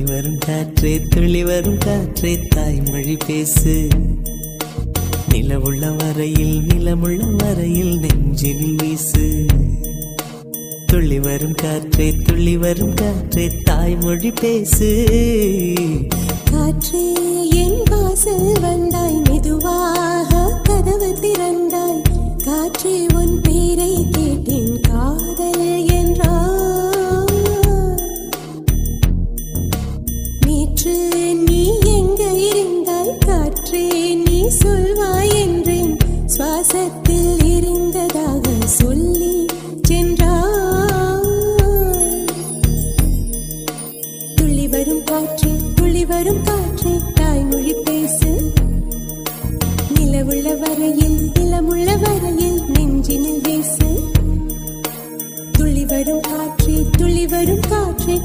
வரும் காற்றே துள்ளி வரும் காற்றே தாய்மொழி பேசு. நிலவுள்ள வரையில் நிலமுள்ள வரையில் நெஞ்சினில் வீசு. துள்ளி வரும் காற்றே துள்ளி வரும் காற்றே தாய்மொழி பேசு. காற்றே என் வாசல் வந்தாய், மெதுவாக கதவு திறந்தாய். காற்றே உன் பேரை கேட்டேன், காதல் என்றாய். நேற்று நீ எங்க இருந்தாய், காற்றே நீ சொல்வாய் என்றேன். சுவாசத்தில் இருந்ததாக சொல்லி சென்றாய். துள்ளி வரும் காற்றே துள்ளி வரும் காற்றே தாய்மொழி பேசு. நிலவுள்ள வரையில் நிலமுள்ள வரையில் நெஞ்சினில் வீசு. துள்ளி வரும் காற்றே துள்ளி வரும் காற்றே